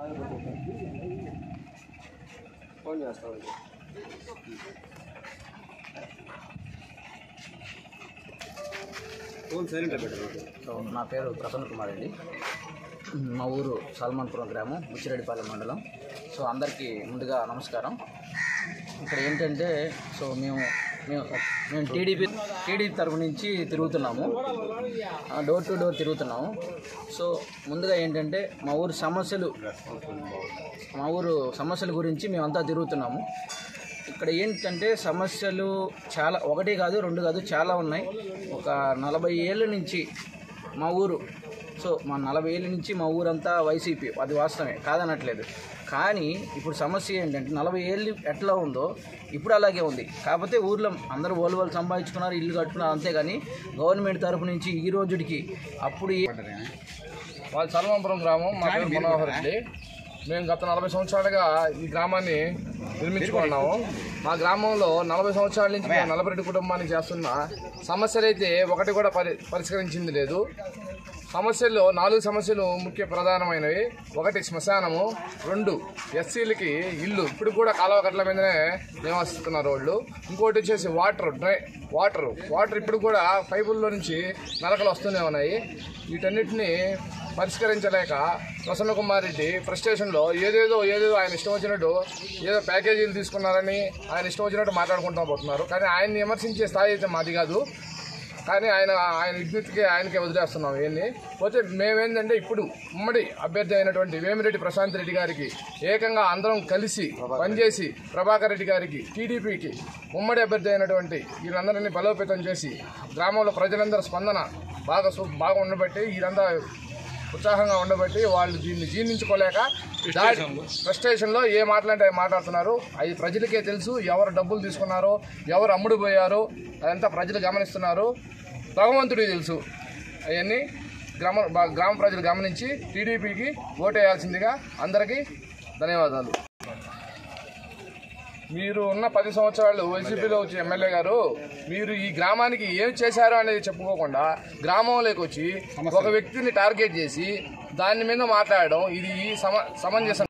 నా పేరు ప్రసన్న కుమార్ అండి. మా ఊరు సల్మాన్పురం గ్రామం, ముచ్చిరెడ్డిపాలెం మండలం. సో అందరికీ ముందుగా నమస్కారం. ఇక్కడ ఏంటంటే మేము టీడీపీ తరఫు నుంచి తిరుగుతున్నాము, డోర్ టు డోర్ తిరుగుతున్నాము. సో ముందుగా ఏంటంటే మా ఊరు సమస్యల గురించి మేమంతా తిరుగుతున్నాము. ఇక్కడ ఏంటంటే సమస్యలు చాలా, ఒకటి కాదు రెండు కాదు, చాలా ఉన్నాయి. ఒక 40 ఏళ్ళ నుంచి మా ఊరు, మా 40 ఏళ్ళ నుంచి మా ఊరంతా వైసీపీ, అది వాస్తవమే, కాదనట్లేదు. కానీ ఇప్పుడు సమస్య ఏంటంటే 40 ఏళ్ళు ఎట్లా ఉందో ఇప్పుడు అలాగే ఉంది. కాకపోతే ఊర్లో అందరూ వాళ్ళు సంపాదించుకున్నారు, ఇల్లు కట్టుకున్నారు, అంతేగాని గవర్నమెంట్ తరఫు నుంచి ఈ రోజుడికి అప్పుడు వాళ్ళ సల్మాన్పురం గ్రామం. మా పేరు మనోహర్ రెడ్డి. మేము గత 40 సంవత్సరాలుగా ఈ గ్రామాన్ని నిర్మించుకున్నాము. మా గ్రామంలో 40 సంవత్సరాల నుంచి మేము నలభరెడ్డి కుటుంబానికి చేస్తున్న సమస్యలు అయితే ఒకటి కూడా పరిష్కరించింది లేదు. సమస్యల్లో 4 సమస్యలు ముఖ్య ప్రధానమైనవి. 1 శ్మశానము, 2 ఎస్సీలకి ఇల్లు, ఇప్పుడు కూడా కాలువ కట్ల మీదనే నివసిస్తున్నారు వాళ్ళు. ఇంకోటి వచ్చేసి వాటర్ ఇప్పుడు కూడా పైపుల్లో నుంచి నలకలు వస్తూనే ఉన్నాయి. వీటన్నిటిని పరిష్కరించలేక ప్రసన్న కుమార్ రెడ్డి ఫ్రస్ట్రేషన్లో ఏదేదో ఆయన ఇష్టం వచ్చినట్టు ఏదో ప్యాకేజీలు తీసుకున్నారని ఆయన ఇష్టం వచ్చినట్టు మాట్లాడుకుంటూ పోతున్నారు. కానీ ఆయన్ని విమర్శించే స్థాయి అయితే మాది కాదు. కానీ ఆయన విజ్ఞతకి ఆయనకే వదిలేస్తున్నాం. ఏంటి పోతే మేమేంటంటే ఇప్పుడు ఉమ్మడి అభ్యర్థి అయినటువంటి వేమిరెడ్డి ప్రశాంత్ రెడ్డి గారికి ఏకంగా అందరం కలిసి పనిచేసి ప్రభాకర్ రెడ్డి గారికి, టీడీపీకి ఉమ్మడి అభ్యర్థి అయినటువంటి వీళ్ళందరినీ బలోపేతం చేసి గ్రామంలో ప్రజలందరూ స్పందన బాగా ఉండబట్టి, వీరంతా ఉత్సాహంగా ఉండబట్టి వాళ్ళు దీన్ని జీర్ణించుకోలేక ఫ్రస్ట్రేషన్లో ఏ మాటలంటే మాట్లాడుతున్నారు. అది ప్రజలకే తెలుసు. ఎవరు డబ్బులు తీసుకున్నారో, ఎవరు అమ్ముడు పోయారో అదంతా ప్రజలు గమనిస్తున్నారు. భగవంతుడికి తెలుసు. అవన్నీ గ్రామ ప్రజలు గమనించి టీడీపీకి ఓటేయాల్సిందిగా అందరికీ ధన్యవాదాలు. మీరు ఉన్న 10 సంవత్సరాలు వైసీపీలో వచ్చి ఎమ్మెల్యే గారు, మీరు ఈ గ్రామానికి ఏం చేశారో అనేది చెప్పుకోకుండా గ్రామంలోకి వచ్చి ఒక వ్యక్తిని టార్గెట్ చేసి దాని మీద మాట్లాడడం ఇది సమంజసం.